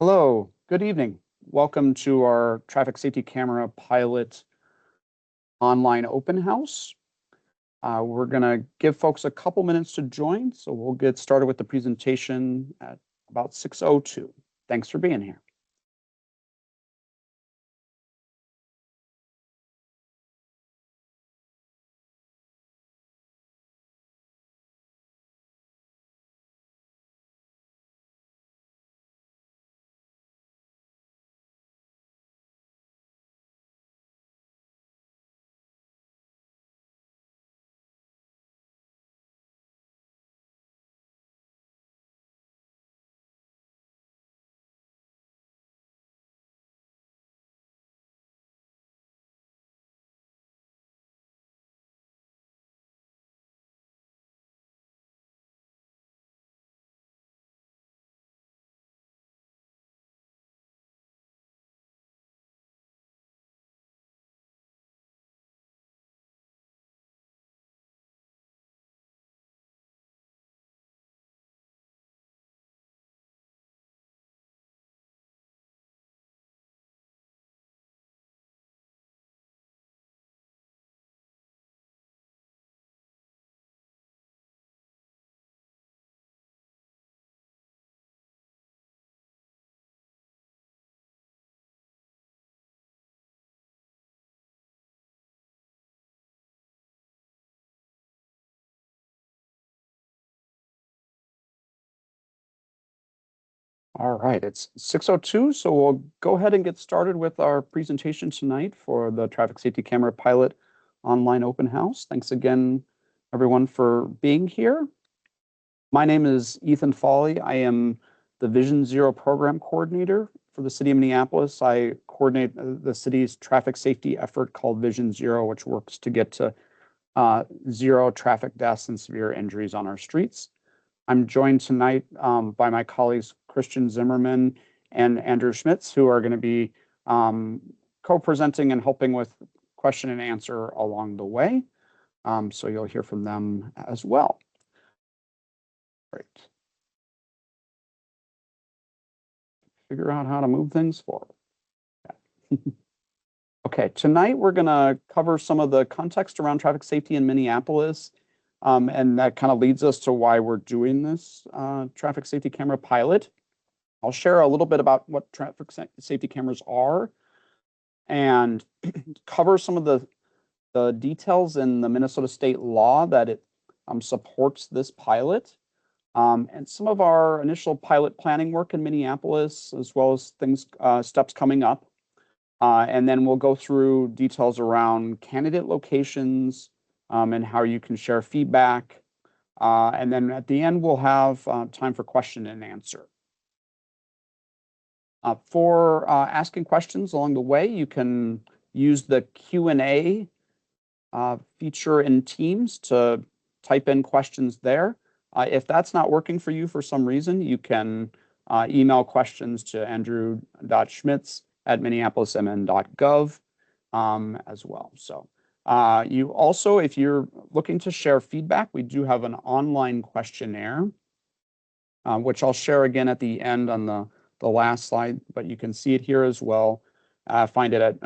Hello, good evening. Welcome to our traffic safety camera pilot online open house. We're going to give folks a couple minutes to join, so we'll get started with the presentation at about 6:02. Thanks for being here. All right, it's 6:02, so we'll go ahead and get started with our presentation tonight for the traffic safety camera pilot online open house. Thanks again, everyone, for being here. My name is Ethan Foley. I am the Vision Zero program coordinator for the city of Minneapolis. I coordinate the city's traffic safety effort called Vision Zero, which works to get to zero traffic deaths and severe injuries on our streets. I'm joined tonight by my colleagues Christian Zimmerman and Andrew Schmitz, who are going to be co-presenting and helping with question and answer along the way. So you'll hear from them as well. Great. Figure out how to move things forward. Okay, tonight we're going to cover some of the context around traffic safety in Minneapolis, and that kind of leads us to why we're doing this traffic safety camera pilot. I'll share a little bit about what traffic safety cameras are and cover some of the details in the Minnesota state law that it supports this pilot. And some of our initial pilot planning work in Minneapolis, as well as steps coming up. And then we'll go through details around candidate locations and how you can share feedback. And then at the end, we'll have time for question and answer. For asking questions along the way, you can use the Q&A feature in Teams to type in questions there. If that's not working for you for some reason, you can email questions to andrew.schmitz@minneapolismn.gov as well. So you also, if you're looking to share feedback, we do have an online questionnaire, which I'll share again at the end on the last slide, but you can see it here as well. Find it at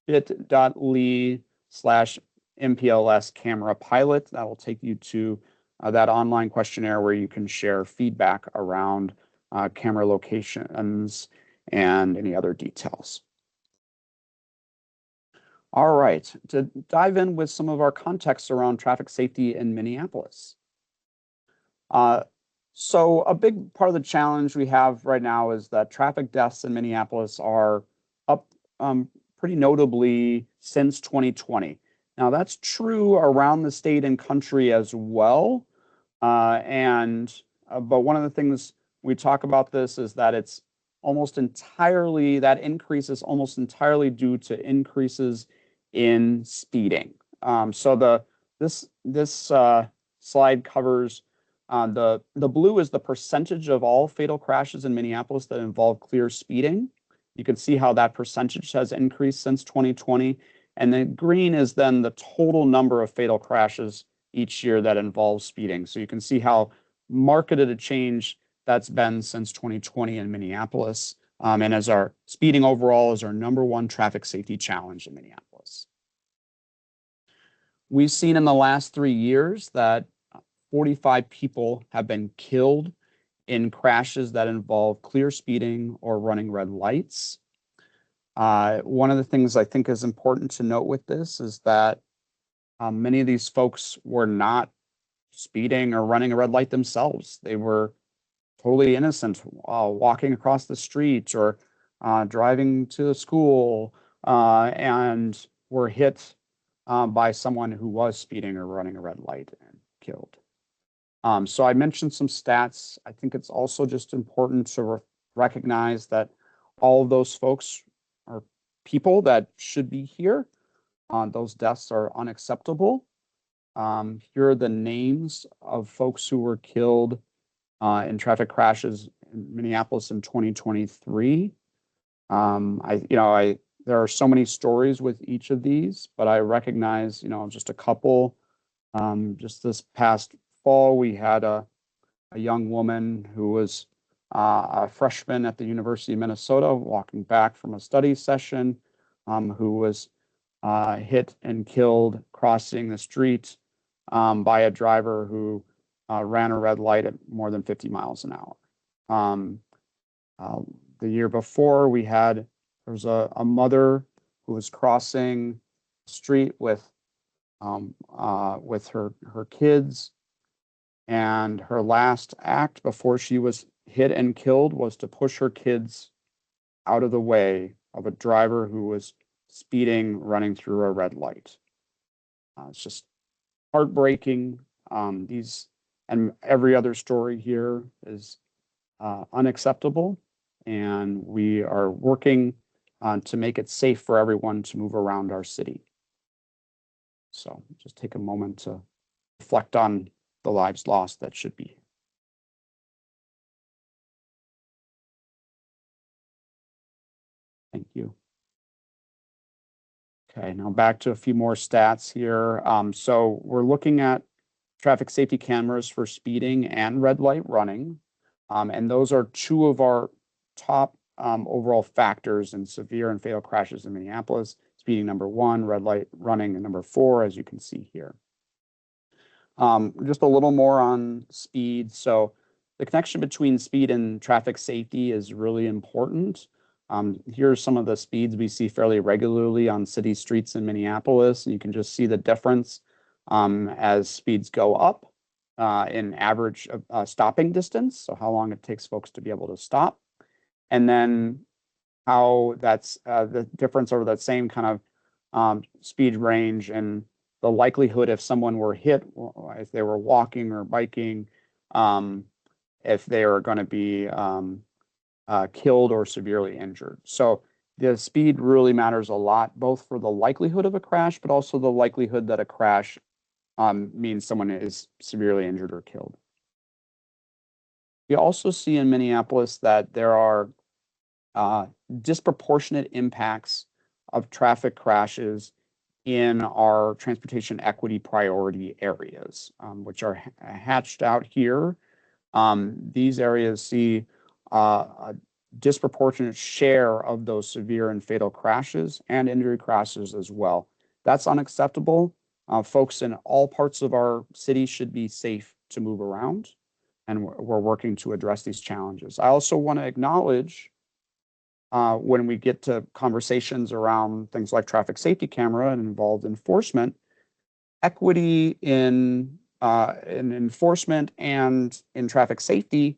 bit.ly/MPLS camera pilot. That will take you to that online questionnaire where you can share feedback around camera locations and any other details. All right, to dive in with some of our context around traffic safety in Minneapolis. So a big part of the challenge we have right now is that traffic deaths in Minneapolis are up pretty notably since 2020. Now that's true around the state and country as well. But one of the things we talk about this is that it's almost entirely, that increase is almost entirely due to increases in speeding. So this slide covers the blue is the percentage of all fatal crashes in Minneapolis that involve clear speeding. You can see how that percentage has increased since 2020. And the green is then the total number of fatal crashes each year that involves speeding. So you can see how marked a change that's been since 2020 in Minneapolis. And as our speeding overall is our #1 traffic safety challenge in Minneapolis. We've seen in the last 3 years that 45 people have been killed in crashes that involve clear speeding or running red lights. One of the things I think is important to note with this is that many of these folks were not speeding or running a red light themselves. They were totally innocent, walking across the street or driving to school, and were hit by someone who was speeding or running a red light and killed. So I mentioned some stats. I think it's also just important to recognize that all of those folks are people that should be here. Those deaths are unacceptable. Here are the names of folks who were killed in traffic crashes in Minneapolis in 2023. There are so many stories with each of these, but I recognize, just a couple. Just this past fall, we had a young woman who was a freshman at the University of Minnesota walking back from a study session, who was hit and killed crossing the street by a driver who ran a red light at more than 50 miles an hour. The year before, there was a mother who was crossing the street with her kids, and her last act before she was hit and killed was to push her kids out of the way of a driver who was speeding, running through a red light. It's just heartbreaking. And every other story here is unacceptable, and we are working to make it safe for everyone to move around our city. So just take a moment to reflect on the lives lost that should be. Thank you. Okay, now back to a few more stats here. So we're looking at traffic safety cameras for speeding and red light running. And those are two of our top overall factors in severe and fatal crashes in Minneapolis. Speeding #1, red light running #4, as you can see here. Just a little more on speed. So the connection between speed and traffic safety is really important. Here are some of the speeds we see fairly regularly on city streets in Minneapolis, and you can just see the difference as speeds go up in average stopping distance, so how long it takes folks to be able to stop, and then how that's the difference over that same kind of speed range and the likelihood if someone were hit, if they were walking or biking, if they are going to be killed or severely injured. So the speed really matters a lot, both for the likelihood of a crash, but also the likelihood that a crash means someone is severely injured or killed. We also see in Minneapolis that there are disproportionate impacts of traffic crashes in our transportation equity priority areas, which are hatched out here. These areas see a disproportionate share of those severe and fatal crashes and injury crashes as well. That's unacceptable. Folks in all parts of our city should be safe to move around, and we're working to address these challenges. I also want to acknowledge when we get to conversations around things like traffic safety camera and involved enforcement, equity in enforcement and in traffic safety,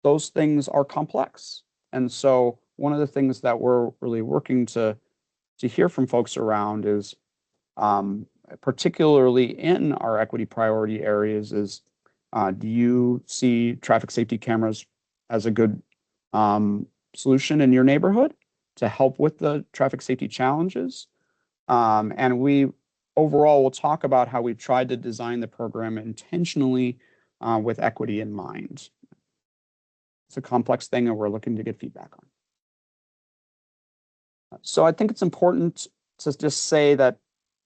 those things are complex. And so one of the things that we're really working to hear from folks around is, particularly in our equity priority areas, is do you see traffic safety cameras as a good solution in your neighborhood to help with the traffic safety challenges? And we overall will talk about how we've tried to design the program intentionally with equity in mind. It's a complex thing, and we're looking to get feedback on. So I think it's important to just say that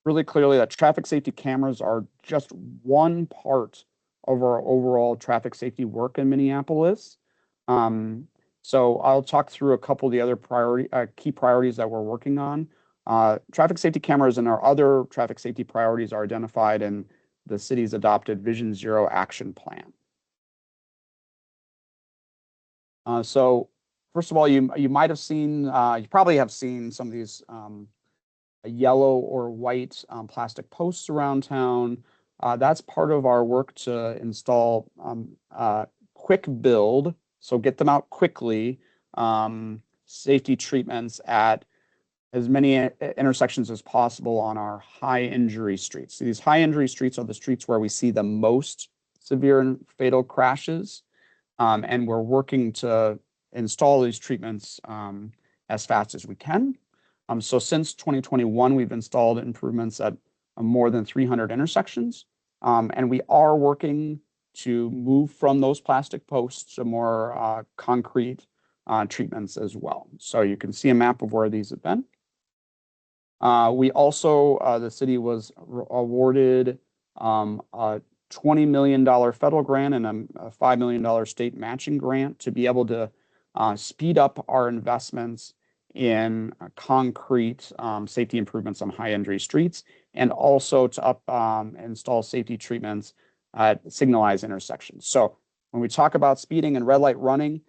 really clearly that traffic safety cameras are just one part of our overall traffic safety work in Minneapolis. So I'll talk through a couple of the other key priorities that we're working on. Traffic safety cameras and our other traffic safety priorities are identified in the city's adopted Vision Zero action plan. So first of all, you might have seen, you probably have seen some of these yellow or white plastic posts around town. That's part of our work to install quick build, so get them out quickly, safety treatments at as many intersections as possible on our high injury streets. So these high injury streets are the streets where we see the most severe and fatal crashes. And we're working to install these treatments as fast as we can. So since 2021, we've installed improvements at more than 300 intersections. And we are working to move from those plastic posts to more concrete treatments as well. So you can see a map of where these have been. We also, the city was awarded a $20 million federal grant and a $5 million state matching grant to be able to speed up our investments in concrete safety improvements on high injury streets, and also to install safety treatments at signalized intersections. So when we talk about speeding and red light running,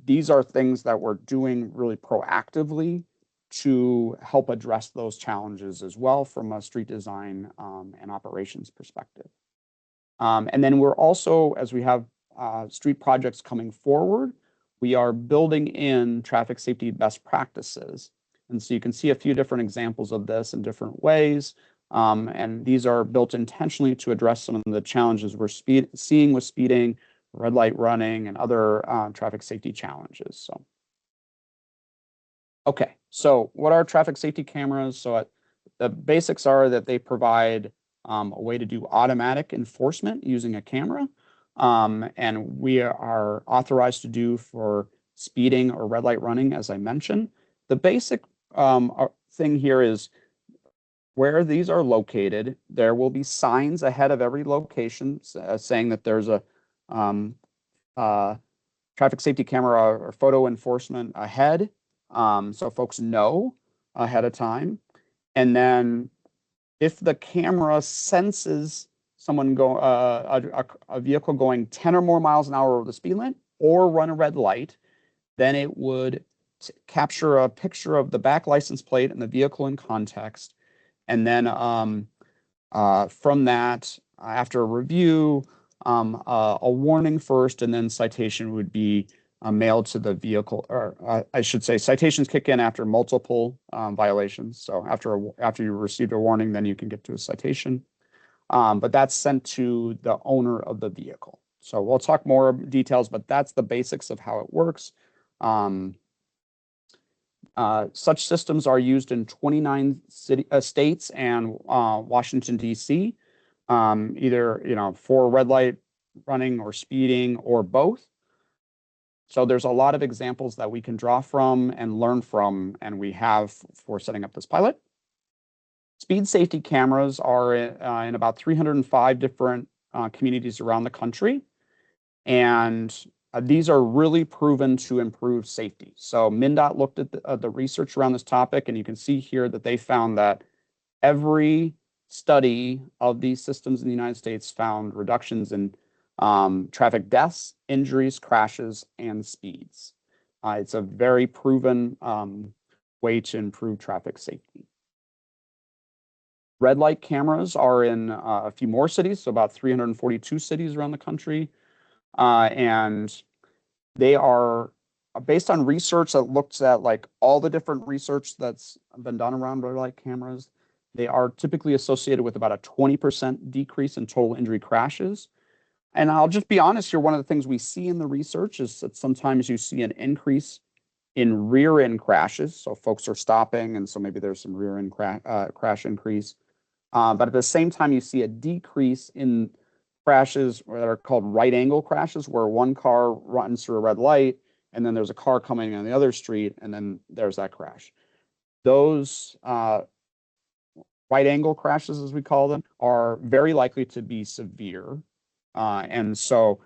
these are things that we're doing really proactively to help address those challenges as well from a street design and operations perspective. And then we're also, as we have street projects coming forward, we are building in traffic safety best practices. And so you can see a few different examples of this in different ways. And these are built intentionally to address some of the challenges we're seeing with speeding, red light running, and other traffic safety challenges. So. Okay, so what are traffic safety cameras? So the basics are that they provide a way to do automatic enforcement using a camera. And we are authorized to do for speeding or red light running, as I mentioned. The basic thing here is where these are located, there will be signs ahead of every location saying that there's a traffic safety camera or photo enforcement ahead. So folks know ahead of time. And then if the camera senses someone a vehicle going 10 or more miles an hour over the speed limit or run a red light, then it would capture a picture of the back license plate and the vehicle in context. And then from that, after a review, a warning first, and then citation would be mailed to the vehicle, or I should say citations kick in after multiple violations. So after you received a warning, then you can get to a citation. But that's sent to the owner of the vehicle. So we'll talk more details, but that's the basics of how it works. Such systems are used in 29 states and Washington, D.C., either for red light running or speeding or both. So there's a lot of examples that we can draw from and learn from, and we have for setting up this pilot. Speed safety cameras are in about 305 different communities around the country, and these are really proven to improve safety. So MnDOT looked at the research around this topic, and you can see here that they found that every study of these systems in the United States found reductions in traffic deaths, injuries, crashes, and speeds. It's a very proven way to improve traffic safety. Red light cameras are in a few more cities, so about 342 cities around the country. And they are based on research that looks at like all the different research that's been done around red light cameras. They are typically associated with about a 20% decrease in total injury crashes. And I'll just be honest here, one of the things we see in the research is that sometimes you see an increase in rear end crashes. So folks are stopping, and so maybe there's some rear end crash increase. But at the same time, you see a decrease in crashes that are called right angle crashes, where one car runs through a red light, and then there's a car coming on the other street, and then there's that crash. Those right angle crashes, as we call them, are very likely to be severe. And so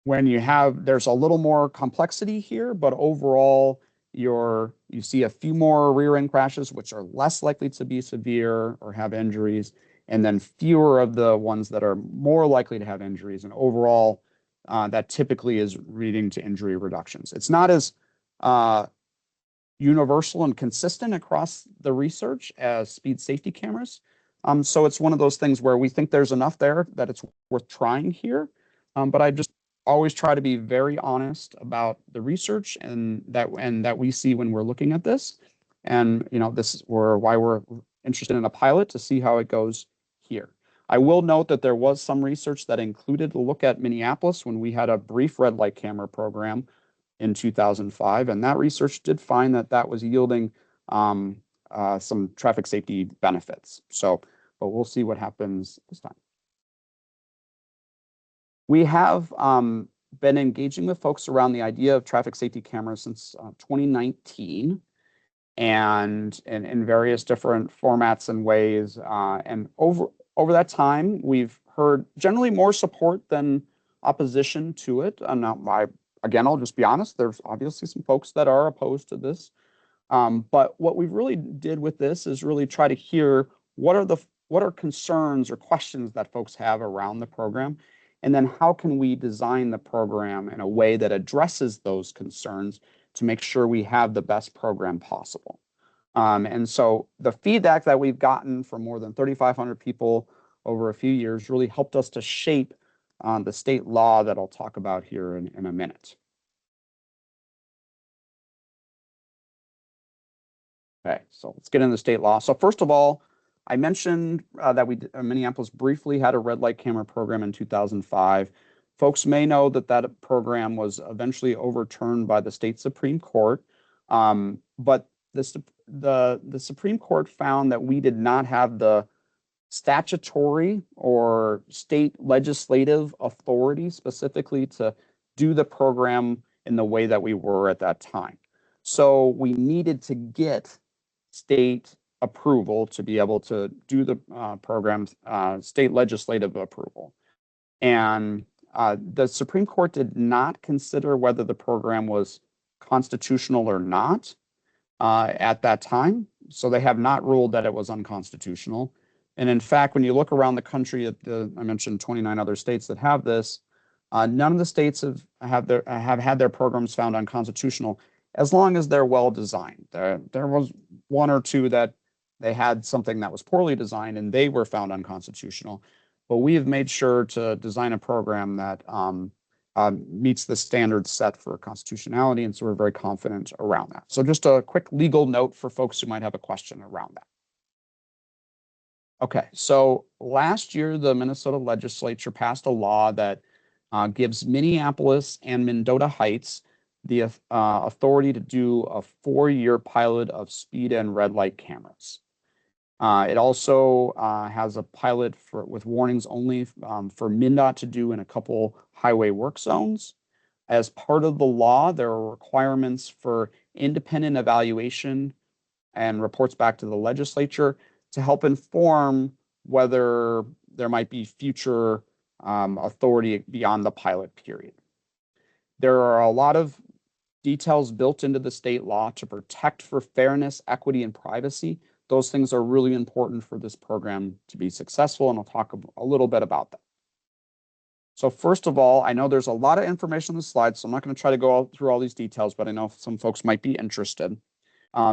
when you have, there's a little more complexity here, but overall, you see a few more rear end crashes, which are less likely to be severe or have injuries, and then fewer of the ones that are more likely to have injuries. And overall, that typically is leading to injury reductions. It's not as universal and consistent across the research as speed safety cameras. So it's one of those things where we think there's enough there that it's worth trying here. But I just always try to be very honest about the research and that we see when we're looking at this. And this is why we're interested in a pilot to see how it goes here. I will note that there was some research that included a look at Minneapolis when we had a brief red light camera program in 2005, and that research did find that that was yielding some traffic safety benefits. But we'll see what happens this time. We have been engaging with folks around the idea of traffic safety cameras since 2019, and in various different formats and ways. And over that time, we've heard generally more support than opposition to it. And again, I'll just be honest, there's obviously some folks that are opposed to this. But what we really did with this is really try to hear what are concerns or questions that folks have around the program, and then how can we design the program in a way that addresses those concerns to make sure we have the best program possible. And so the feedback that we've gotten from more than 3,500 people over a few years really helped us to shape the state law that I'll talk about here in a minute. Okay, so let's get into the state law. So first of all, I mentioned that Minneapolis briefly had a red light camera program in 2005. Folks may know that that program was eventually overturned by the state Supreme Court, but the Supreme Court found that we did not have the statutory or state legislative authority specifically to do the program in the way that we were at that time. So we needed to get state approval to be able to do the program's state legislative approval. And the Supreme Court did not consider whether the program was constitutional or not at that time. So they have not ruled that it was unconstitutional. And in fact, when you look around the country at I mentioned 29 other states that have this, none of the states have had their programs found unconstitutional as long as they're well designed. There was one or two that they had something that was poorly designed and they were found unconstitutional. But we have made sure to design a program that meets the standards set for constitutionality, and so we're very confident around that. So just a quick legal note for folks who might have a question around that. Okay, so last year, the Minnesota legislature passed a law that gives Minneapolis and Mendota Heights the authority to do a 4-year pilot of speed and red light cameras. It also has a pilot with warnings only for MnDOT to do in a couple highway work zones. As part of the law, there are requirements for independent evaluation and reports back to the legislature to help inform whether there might be future authority beyond the pilot period. There are a lot of details built into the state law to protect for fairness, equity, and privacy. Those things are really important for this program to be successful, and I'll talk a little bit about that. So first of all, I know there's a lot of information on the slide, so I'm not going to try to go through all these details, but I know some folks might be interested.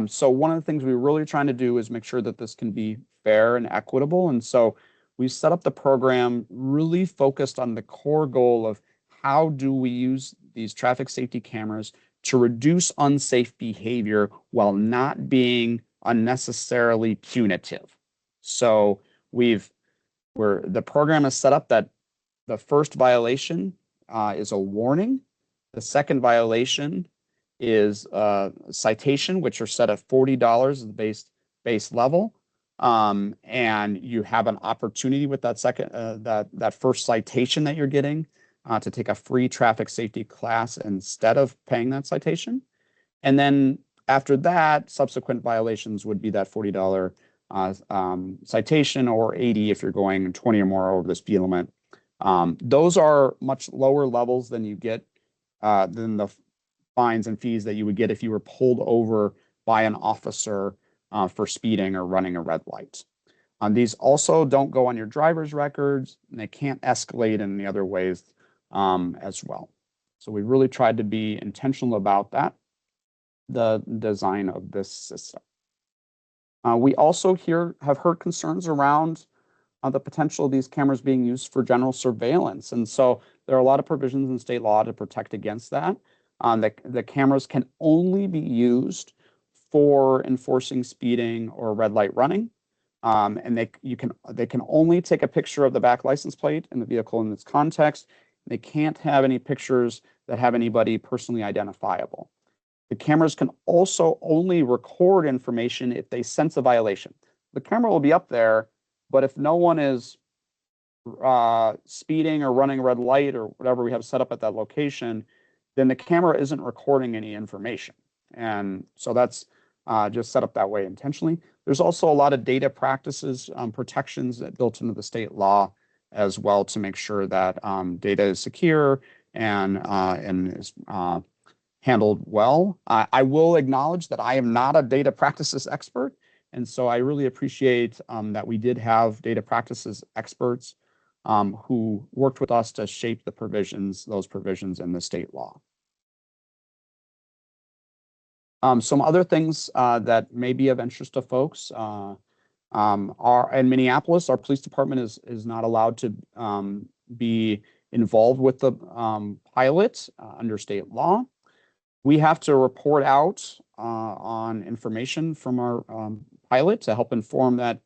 So one of the things we're really trying to do is make sure that this can be fair and equitable. And so we set up the program really focused on the core goal of how do we use these traffic safety cameras to reduce unsafe behavior while not being unnecessarily punitive. So the program is set up that the first violation is a warning. The second violation is a citation, which are set at $40 as the base level. And you have an opportunity with that that first citation that you're getting to take a free traffic safety class instead of paying that citation. And then after that, subsequent violations would be that $40 citation, or $80 if you're going 20 or more over the speed limit. Those are much lower levels than you get than the fines and fees that you would get if you were pulled over by an officer for speeding or running a red light. These also don't go on your driver's records, and they can't escalate in the other ways as well. So we really tried to be intentional about that, the design of this system. We also have heard concerns around the potential of these cameras being used for general surveillance. And so there are a lot of provisions in state law to protect against that. The cameras can only be used for enforcing speeding or red light running. And they can only take a picture of the back license plate in the vehicle in this context. They can't have any pictures that have anybody personally identifiable. The cameras can also only record information if they sense a violation. The camera will be up there, but if no one is speeding or running a red light or whatever we have set up at that location, then the camera isn't recording any information. And so that's just set up that way intentionally. There's also a lot of data practices protections that built into the state law as well to make sure that data is secure and is handled well. I will acknowledge that I am not a data practices expert, and so I really appreciate that we did have data practices experts who worked with us to shape the provisions, those provisions in the state law. Some other things that may be of interest to folks are in Minneapolis, our police department is not allowed to be involved with the pilot under state law. We have to report out on information from our pilot to help inform that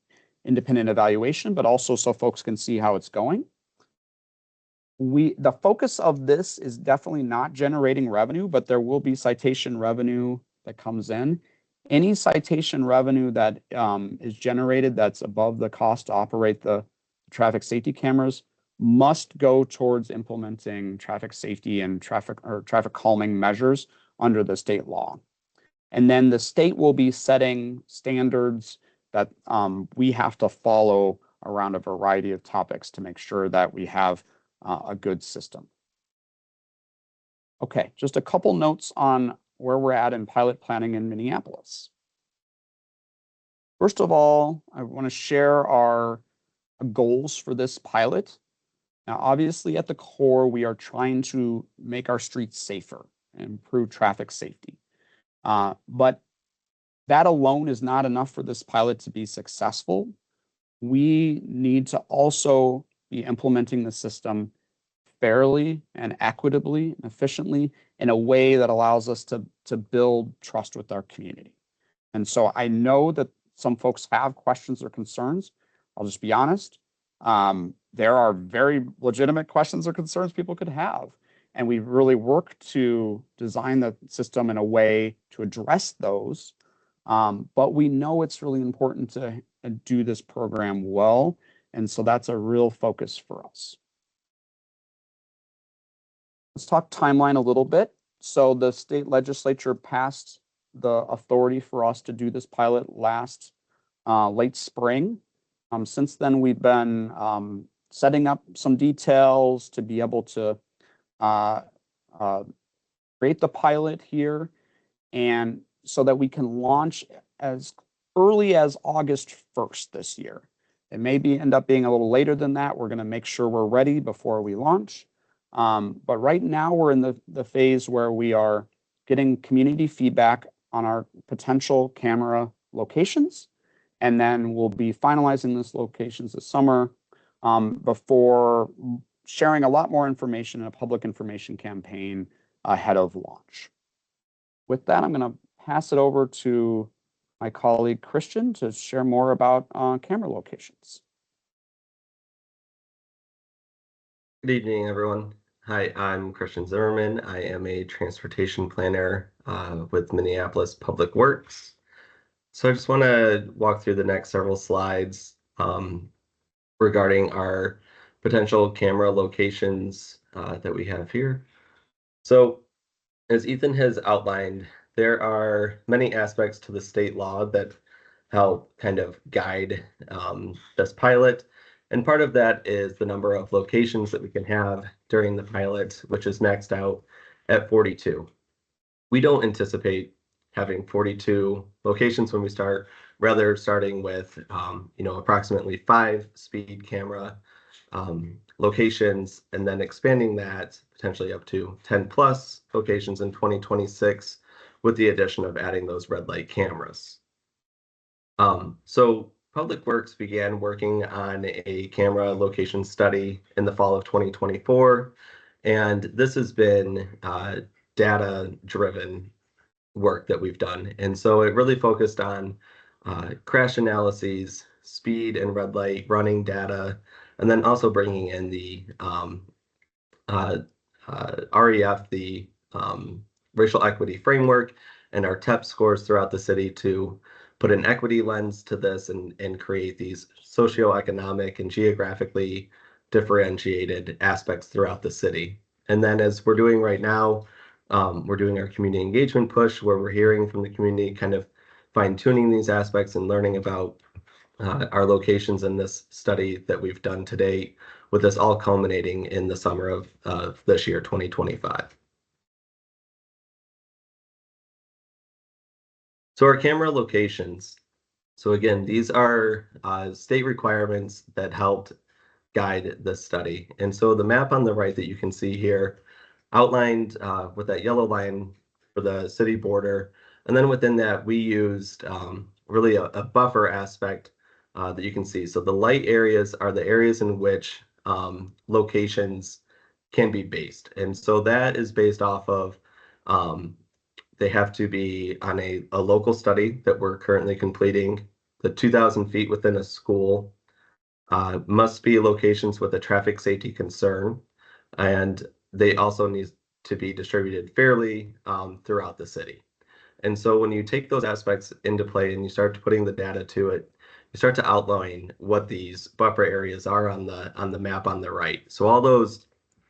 independent evaluation, but also so folks can see how it's going. The focus of this is definitely not generating revenue, but there will be citation revenue that comes in. Any citation revenue that is generated that's above the cost to operate the traffic safety cameras must go towards implementing traffic safety and traffic calming measures under the state law. And then the state will be setting standards that we have to follow around a variety of topics to make sure that we have a good system. Okay, just a couple notes on where we're at in pilot planning in Minneapolis. First of all, I want to share our goals for this pilot. Now, obviously, at the core, we are trying to make our streets safer and improve traffic safety. But that alone is not enough for this pilot to be successful. We need to also be implementing the system fairly and equitably and efficiently in a way that allows us to build trust with our community. And so I know that some folks have questions or concerns. I'll just be honest. There are very legitimate questions or concerns people could have. And we've really worked to design the system in a way to address those. But we know it's really important to do this program well. And so that's a real focus for us. Let's talk timeline a little bit. So the state legislature passed the authority for us to do this pilot last late spring. Since then, we've been setting up some details to be able to create the pilot here, and so that we can launch as early as August 1st this year. It may end up being a little later than that. We're going to make sure we're ready before we launch. But right now we're in the phase where we are getting community feedback on our potential camera locations. And then we'll be finalizing those locations this summer before sharing a lot more information in a public information campaign ahead of launch. With that, I'm going to pass it over to my colleague Christian to share more about camera locations. Good evening, everyone. Hi, I'm Christian Zimmerman. I am a transportation planner with Minneapolis Public Works. So I just want to walk through the next several slides regarding our potential camera locations that we have here. So as Ethan has outlined, there are many aspects to the state law that help kind of guide this pilot. And part of that is the number of locations that we can have during the pilot, which is maxed out at 42. We don't anticipate having 42 locations when we start, rather starting with approximately 5 speed camera locations, and then expanding that potentially up to 10 plus locations in 2026 with the addition of adding those red light cameras. So Public Works began working on a camera location study in the fall of 2024, and this has been data-driven work that we've done. And so it really focused on crash analyses, speed and red light running data, and then also bringing in the REF, the racial equity framework, and our TEP scores throughout the city to put an equity lens to this and create these socioeconomic and geographically differentiated aspects throughout the city. And then as we're doing right now, we're doing our community engagement push where we're hearing from the community, kind of fine-tuning these aspects and learning about our locations in this study that we've done to date, with this all culminating in the summer of this year, 2025. So our camera locations. So again, these are state requirements that helped guide this study. And so the map on the right that you can see here outlined with that yellow line for the city border. And then within that, we used really a buffer aspect that you can see. So the light areas are the areas in which locations can be based. And so that is based off of they have to be on a local study that we're currently completing. The 2,000 feet within a school must be locations with a traffic safety concern, and they also need to be distributed fairly throughout the city. And so when you take those aspects into play and you start putting the data to it, you start to outline what these buffer areas are on the map on the right. So all those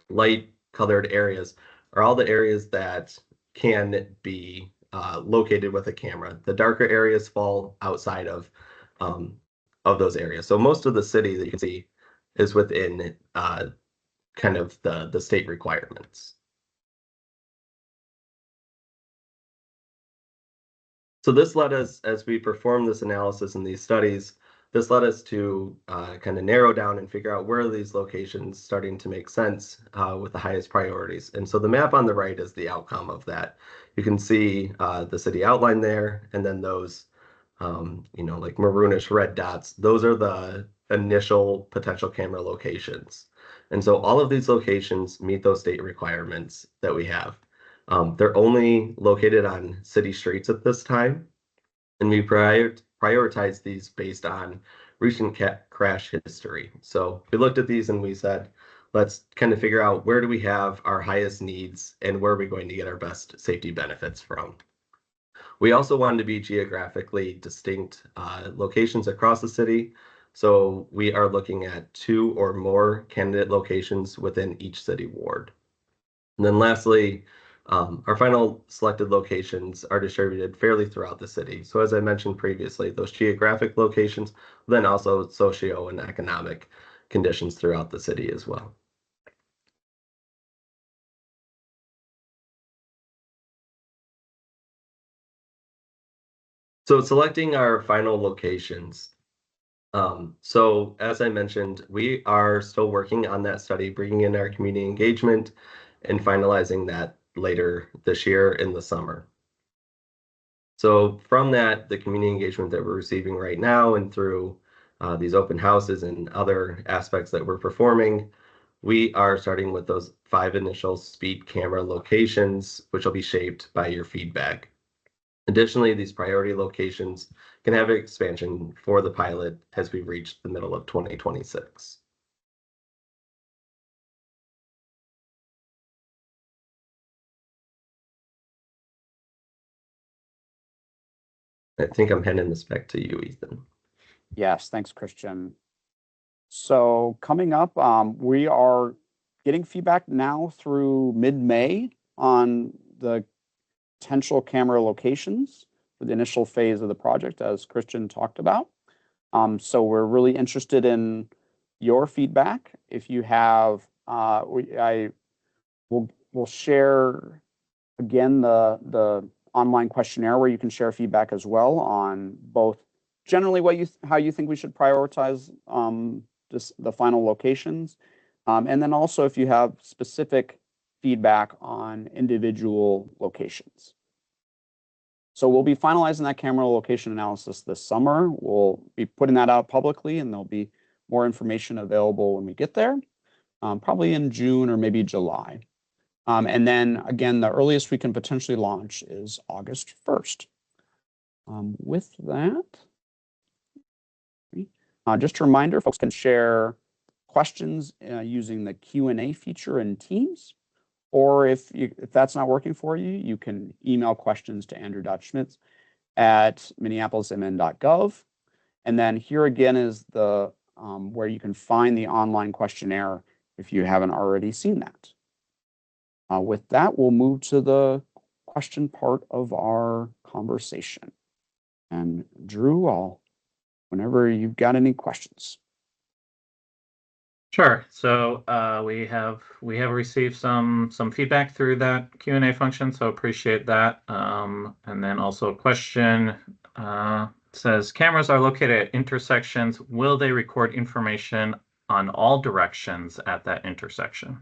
light colored areas are all the areas that can be located with a camera. The darker areas fall outside of those areas. So most of the city that you can see is within kind of the state requirements. So this led us, as we performed this analysis in these studies, this led us to kind of narrow down and figure out where are these locations starting to make sense with the highest priorities. And so the map on the right is the outcome of that. You can see the city outline there, and then those, like maroonish red dots, those are the initial potential camera locations. And so all of these locations meet those state requirements that we have. They're only located on city streets at this time, and we prioritize these based on recent crash history. So we looked at these and we said, let's kind of figure out where do we have our highest needs and where are we going to get our best safety benefits from. We also wanted to be geographically distinct locations across the city. So we are looking at 2 or more candidate locations within each city ward. And then lastly, our final selected locations are distributed fairly throughout the city. So as I mentioned previously, those geographic locations, then also socio and economic conditions throughout the city as well. So selecting our final locations. So as I mentioned, we are still working on that study, bringing in our community engagement and finalizing that later this year in the summer. So from that, the community engagement that we're receiving right now and through these open houses and other aspects that we're performing, we are starting with those 5 initial speed camera locations, which will be shaped by your feedback. Additionally, these priority locations can have expansion for the pilot as we reach the middle of 2026. I think I'm handing this back to you, Ethan. Yes, thanks, Christian. So coming up, we are getting feedback now through mid-May on the potential camera locations for the initial phase of the project, as Christian talked about. So we're really interested in your feedback. If you have, we'll share again the online questionnaire where you can share feedback as well on both generally how you think we should prioritize just the final locations, and then also if you have specific feedback on individual locations. So we'll be finalizing that camera location analysis this summer. We'll be putting that out publicly, and there'll be more information available when we get there, probably in June or maybe July. And then again, the earliest we can potentially launch is August 1st. With that, just a reminder, folks can share questions using the Q&A feature in Teams, or if that's not working for you, you can email questions to andrew.schmitz@minneapolismn.gov. And then here again is the where you can find the online questionnaire if you haven't already seen that. With that, we'll move to the question part of our conversation. And Drew, whenever you've got any questions. Sure. So we have received some feedback through that Q&A function, so appreciate that. And then also a question says, cameras are located at intersections. Will they record information on all directions at that intersection?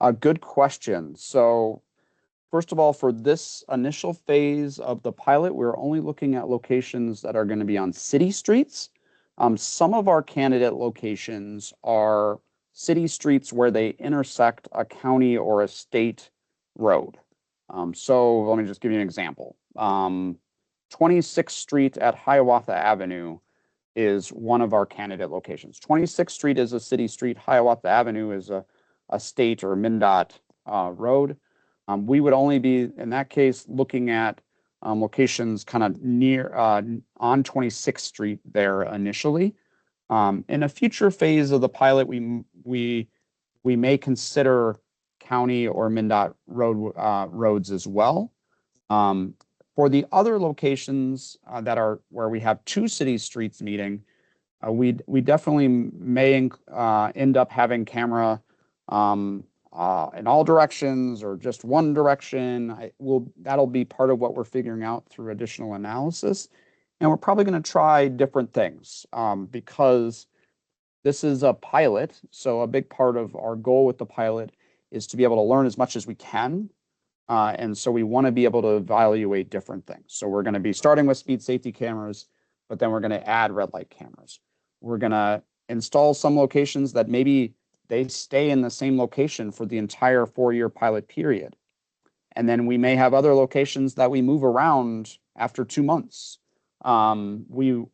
A good question. So first of all, for this initial phase of the pilot, we're only looking at locations that are going to be on city streets. Some of our candidate locations are city streets where they intersect a county or a state road. So let me just give you an example. 26th Street at Hiawatha Avenue is one of our candidate locations. 26th Street is a city street. Hiawatha Avenue is a state or MnDOT road. We would only be, in that case, looking at locations kind of near on 26th Street there initially. In a future phase of the pilot, we may consider county or MnDOT roads as well. For the other locations that are where we have two city streets meeting, we definitely may end up having camera in all directions or just one direction. That'll be part of what we're figuring out through additional analysis. And we're probably going to try different things because this is a pilot. So a big part of our goal with the pilot is to be able to learn as much as we can. And so we want to be able to evaluate different things. So we're going to be starting with speed safety cameras, but then we're going to add red light cameras. We're going to install some locations that maybe they stay in the same location for the entire 4-year pilot period. And then we may have other locations that we move around after 2 months. We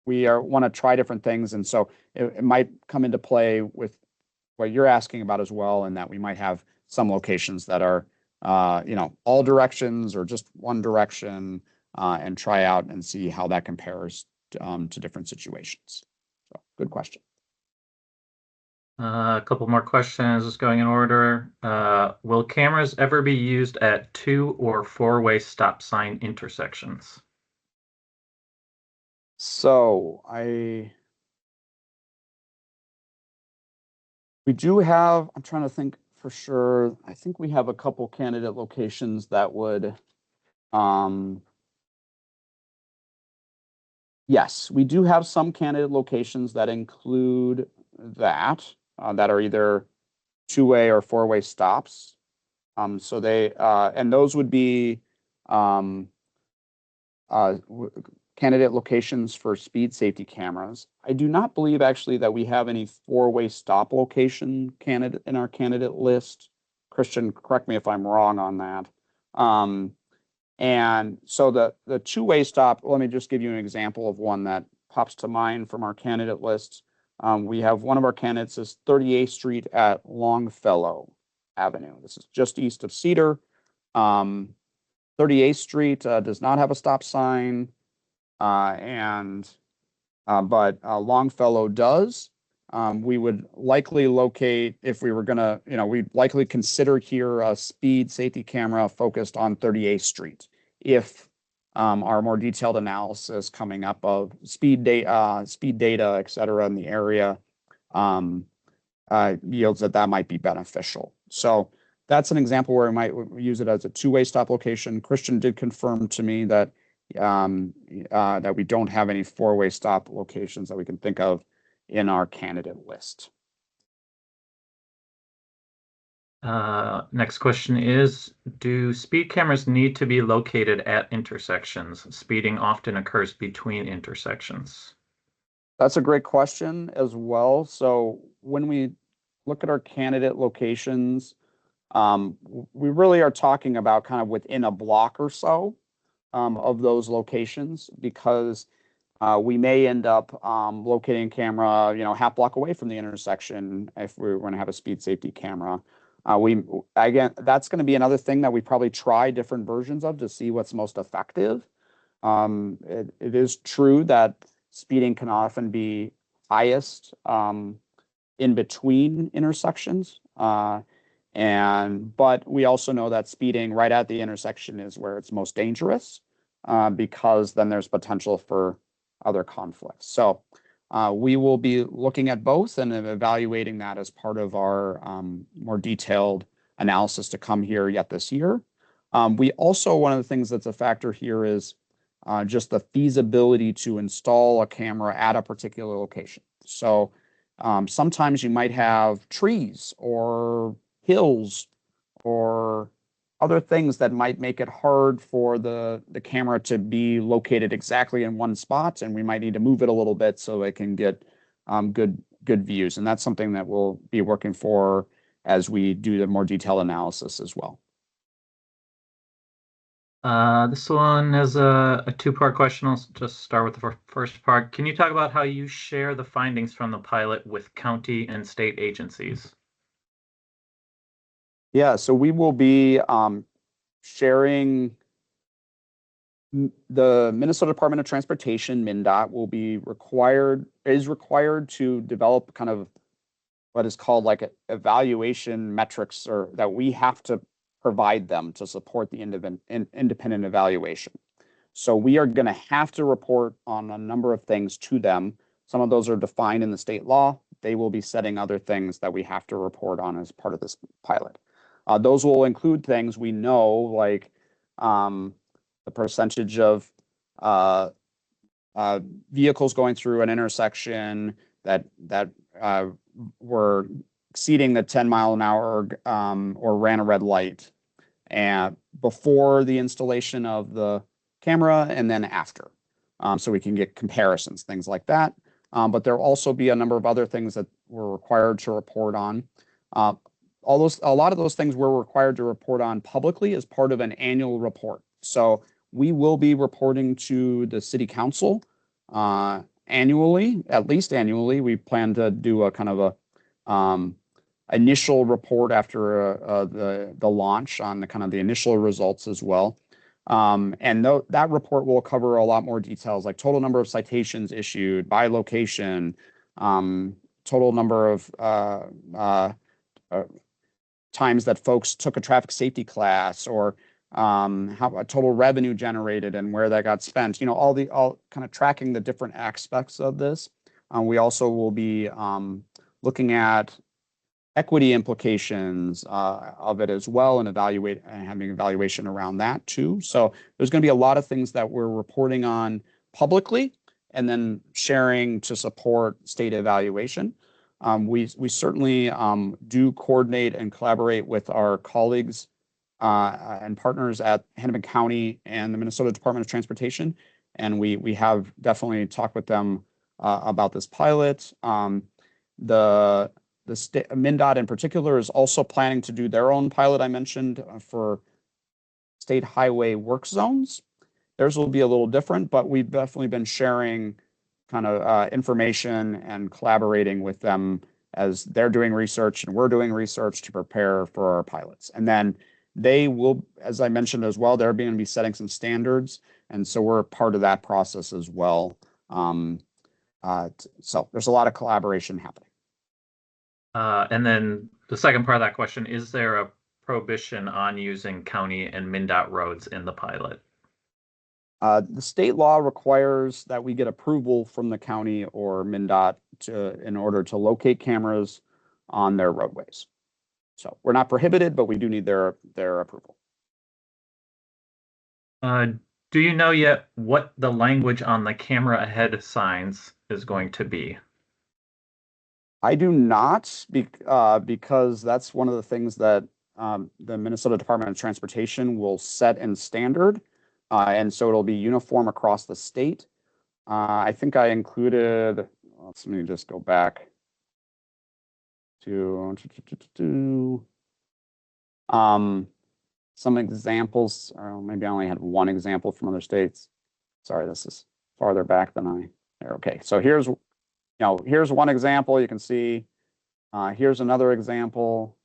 want to try different things. And so it might come into play with what you're asking about as well, and that we might have some locations that are, all directions or just one direction, and try out and see how that compares to different situations. So good question. A couple more questions, just going in order. Will cameras ever be used at 2- or 4-way stop sign intersections? So we do have, I'm trying to think for sure. I think we have a couple candidate locations that would, yes, we do have some candidate locations that include that are either 2-way or 4-way stops. So they, and those would be candidate locations for speed safety cameras. I do not believe actually that we have any 4-way stop location candidate in our candidate list. Christian, correct me if I'm wrong on that. And so the 2-way stop, let me just give you an example of one that pops to mind from our candidate list. We have one of our candidates is 38th Street at Longfellow Avenue. This is just east of Cedar. 38th Street does not have a stop sign, but Longfellow does. We would likely locate, if we were going to, we'd likely consider here a speed safety camera focused on 38th Street if our more detailed analysis coming up of speed data, et cetera, in the area, yields that might be beneficial. So that's an example where we might use it as a two-way stop location. Christian did confirm to me that that we don't have any four-way stop locations that we can think of in our candidate list. Next question is, do speed cameras need to be located at intersections? Speeding often occurs between intersections. That's a great question as well. So when we look at our candidate locations, we really are talking about kind of within a block or so of those locations, because we may end up locating a camera, half block away from the intersection if we're going to have a speed safety camera. Again, that's going to be another thing that we probably try different versions of to see what's most effective. It is true that speeding can often be highest in between intersections. But we also know that speeding right at the intersection is where it's most dangerous, because then there's potential for other conflicts. So we will be looking at both and evaluating that as part of our more detailed analysis to come here yet this year. We also, one of the things that's a factor here is just the feasibility to install a camera at a particular location. So sometimes you might have trees or hills or other things that might make it hard for the camera to be located exactly in one spot, and we might need to move it a little bit so it can get good views. And that's something that we'll be working for as we do the more detailed analysis as well. This one has a two-part question. I'll just start with the first part. Can you talk about how you share the findings from the pilot with county and state agencies? Yeah, so we will be sharing. The Minnesota Department of Transportation, MnDOT, is required to develop kind of what is called like evaluation metrics, or that we have to provide them to support the independent evaluation. So we are going to have to report on a number of things to them. Some of those are defined in the state law. They will be setting other things that we have to report on as part of this pilot. Those will include things we know, like the percentage of vehicles going through an intersection that were exceeding the 10-mile-an-hour or ran a red light, and before the installation of the camera and then after, so we can get comparisons, things like that. But there will also be a number of other things that we're required to report on. A lot of those things we're required to report on publicly as part of an annual report. So we will be reporting to the city council annually, at least annually. We plan to do a kind of a initial report after the launch on the kind of the initial results as well. And that report will cover a lot more details, like total number of citations issued by location, total number of times that folks took a traffic safety class, or how total revenue generated and where that got spent. All kind of tracking the different aspects of this. We also will be looking at equity implications of it as well, and having evaluation around that too. So there's going to be a lot of things that we're reporting on publicly and then sharing to support state evaluation. We certainly do coordinate and collaborate with our colleagues and partners at Hennepin County and the Minnesota Department of Transportation, and we have definitely talked with them about this pilot. The state, MnDOT in particular, is also planning to do their own pilot, I mentioned, for state highway work zones. Theirs will be a little different, but we've definitely been sharing kind of information and collaborating with them as they're doing research and we're doing research to prepare for our pilots. And then they will, as I mentioned as well, they're going to be setting some standards, and so we're part of that process as well. So there's a lot of collaboration happening. And then the second part of that question, is there a prohibition on using county and MnDOT roads in the pilot? The state law requires that we get approval from the county or MnDOT in order to locate cameras on their roadways. So we're not prohibited, but we do need their approval. Do you know yet what the language on the camera ahead signs is going to be? I do not, because that's one of the things that the Minnesota Department of Transportation will set in standard. And so it'll be uniform across the state. I think I included, let me just go back to some examples, or maybe I only had one example from other states. Sorry, this is farther back than there. Okay, so here's one example. You can see, here's another example.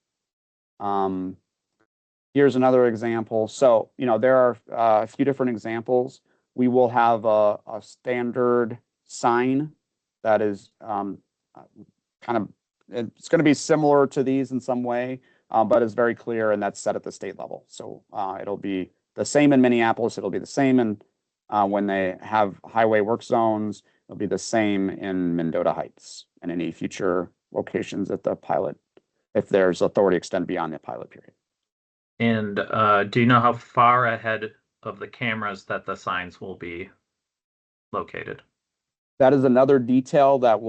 Here's another example. So, there are a few different examples. We will have a standard sign that is it's going to be similar to these in some way, but it's very clear, and that's set at the state level. So it'll be the same in Minneapolis. It'll be the same in when they have highway work zones. It'll be the same in Mendota Heights and any future locations at the pilot, if there's authority extend beyond the pilot period. And do you know how far ahead of the cameras that the signs will be located? That is another detail that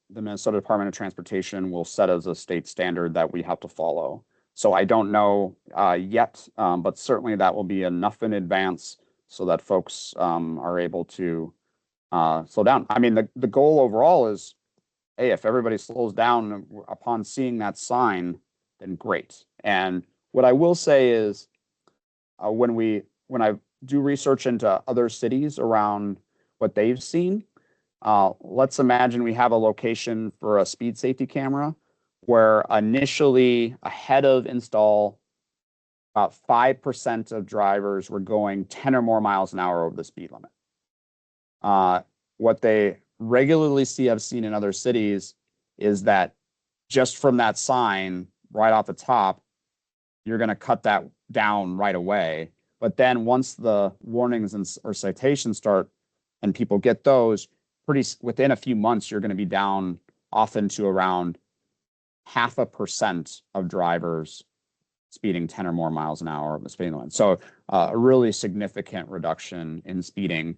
the Minnesota Department of Transportation will set as a state standard that we have to follow. So I don't know yet, but certainly that will be enough in advance so that folks are able to slow down. I mean, the goal overall is, hey, if everybody slows down upon seeing that sign, then great. And what I will say is, when I do research into other cities around what they've seen, let's imagine we have a location for a speed safety camera where initially ahead of install, about 5% of drivers were going 10 or more miles an hour over the speed limit. What they regularly see, I've seen in other cities, is that just from that sign right off the top, you're going to cut that down right away. But then once the warnings or citations start and people get those, within a few months, you're going to be down often to around 0.5% of drivers speeding 10 or more miles an hour of the speed limit. So a really significant reduction in speeding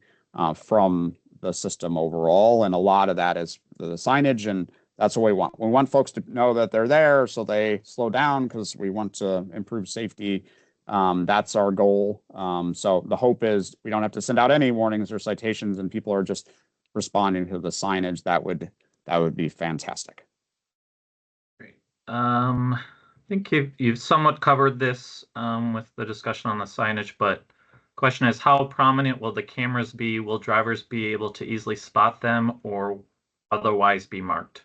from the system overall. And a lot of that is the signage, and that's what we want. We want folks to know that they're there so they slow down because we want to improve safety. That's our goal. So the hope is we don't have to send out any warnings or citations and people are just responding to the signage. That would be fantastic. Great. I think you've somewhat covered this with the discussion on the signage, but question is, how prominent will the cameras be? Will drivers be able to easily spot them or otherwise be marked?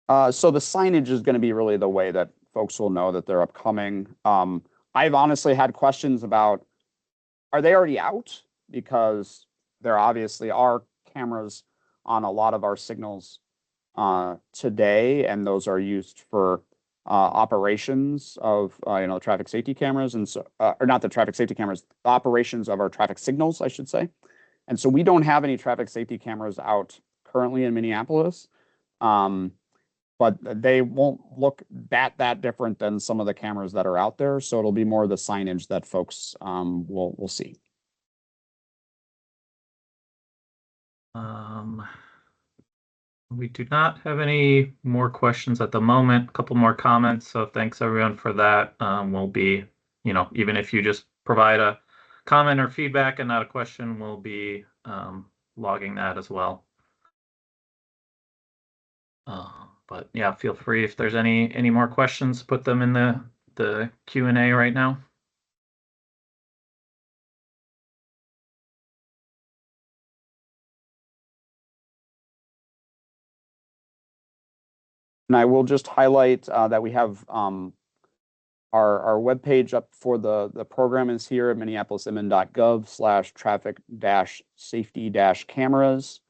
So the signage is going to be really the way that folks will know that they're upcoming. I've honestly had questions about, are they already out? Because there obviously are cameras on a lot of our signals today, and those are used for operations of traffic safety cameras, and so or not the traffic safety cameras, the operations of our traffic signals, I should say. And so we don't have any traffic safety cameras out currently in Minneapolis. But they won't look that different than some of the cameras that are out there. So it'll be more the signage that folks will see. We do not have any more questions at the moment. A couple more comments. So thanks everyone for that. We'll be, even if you just provide a comment or feedback and not a question, we'll be logging that as well. But yeah, feel free if there's any more questions, put them in the Q&A right now. And I will just highlight that we have our webpage up for the program is here at minneapolismn.gov/traffic-safety-cameras.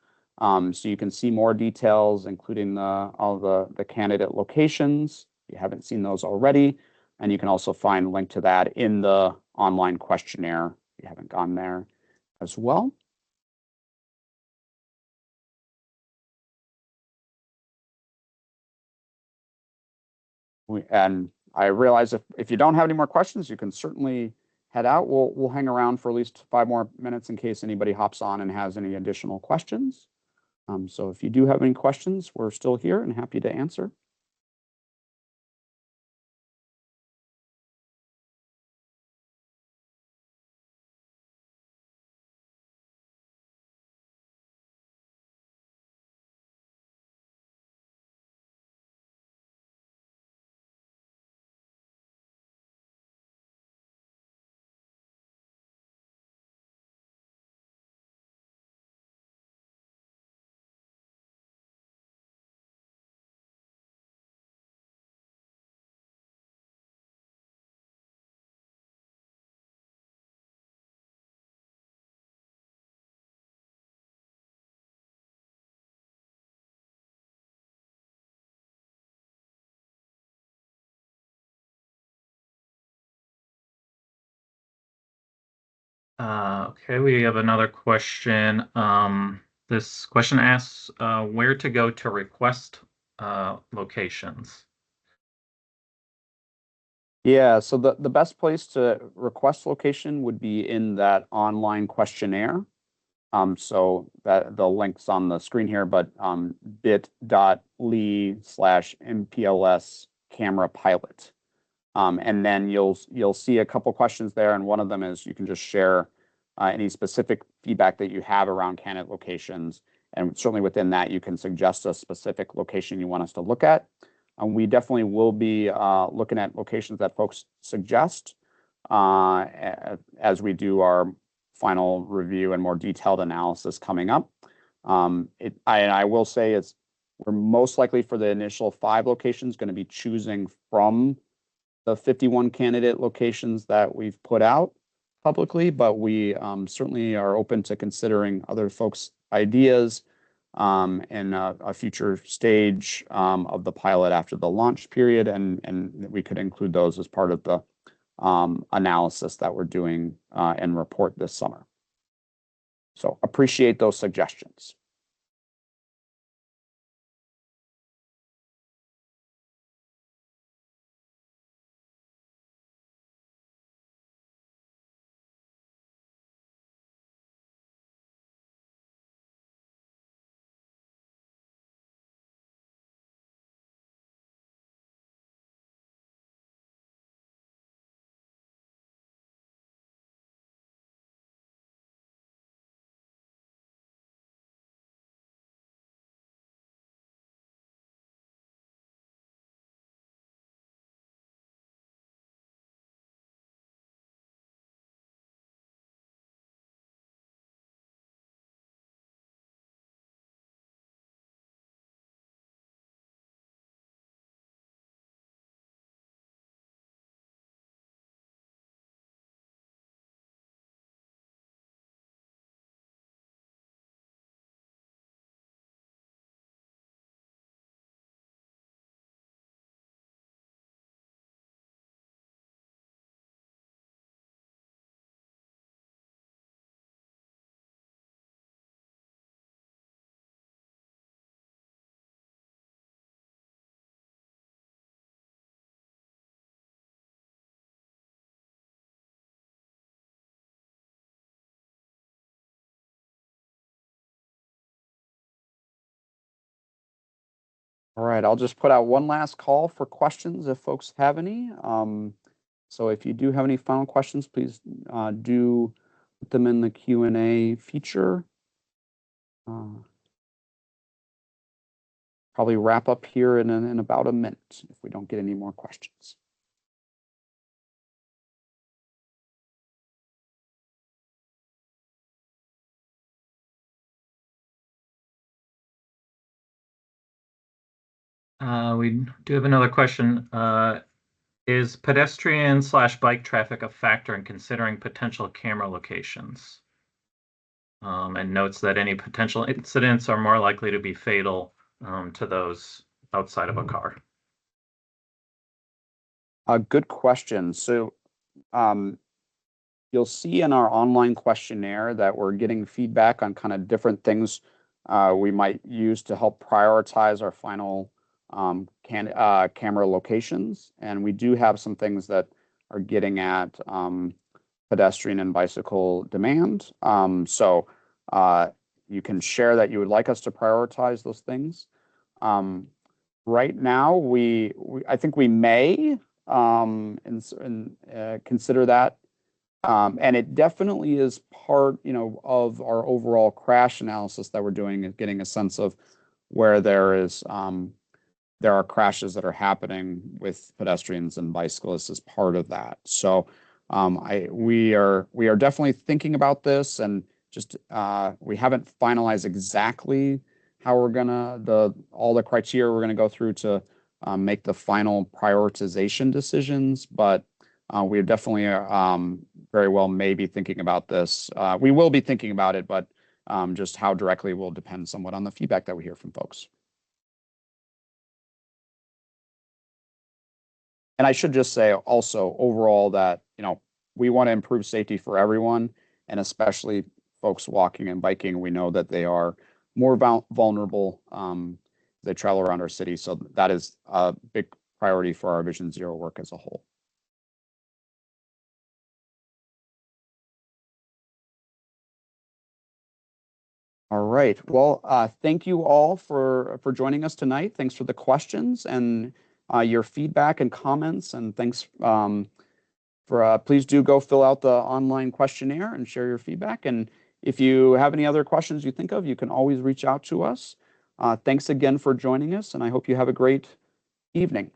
So you can see more details, including all the candidate locations. If you haven't seen those already. And you can also find a link to that in the online questionnaire if you haven't gone there as well. And I realize if you don't have any more questions, you can certainly head out. We'll hang around for at least 5 more minutes in case anybody hops on and has any additional questions. So if you do have any questions, we're still here and happy to answer. Okay, we have another question. This question asks where to go to request locations. Yeah, so the best place to request location would be in that online questionnaire. So that the link's on the screen here, but bit.ly/MPLS camera pilot. And then you'll see a couple questions there, and one of them is you can just share any specific feedback that you have around candidate locations, and certainly within that you can suggest a specific location you want us to look at. We definitely will be looking at locations that folks suggest as we do our final review and more detailed analysis coming up. I will say we're most likely for the initial 5 locations going to be choosing from the 51 candidate locations that we've put out publicly, but we certainly are open to considering other folks' ideas in a future stage of the pilot after the launch period, and we could include those as part of the analysis that we're doing and report this summer. So appreciate those suggestions. All right, I'll just put out one last call for questions if folks have any. So if you do have any final questions, please do put them in the Q&A feature. Probably wrap up here in about a minute if we don't get any more questions. We do have another question. Is pedestrian/bike traffic a factor in considering potential camera locations? And notes that any potential incidents are more likely to be fatal to those outside of a car. Good question. So you'll see in our online questionnaire that we're getting feedback on kind of different things we might use to help prioritize our final camera locations. And we do have some things that are getting at pedestrian and bicycle demand. So you can share that you would like us to prioritize those things. Right now, I think we may consider that. And it definitely is part, of our overall crash analysis that we're doing, is getting a sense of where there are crashes that are happening with pedestrians and bicyclists as part of that. So we are definitely thinking about this, and just we haven't finalized exactly how we're gonna all the criteria we're gonna go through to make the final prioritization decisions, but we definitely very well may be thinking about this. We will be thinking about it, but just how directly will depend somewhat on the feedback that we hear from folks. And I should just say also overall that, we want to improve safety for everyone, and especially folks walking and biking. We know that they are more vulnerable as they travel around our city. So that is a big priority for our Vision Zero work as a whole. All right. Well, thank you all for joining us tonight. Thanks for the questions and your feedback and comments. And thanks please do go fill out the online questionnaire and share your feedback. And if you have any other questions you think of, you can always reach out to us. Thanks again for joining us, and I hope you have a great evening.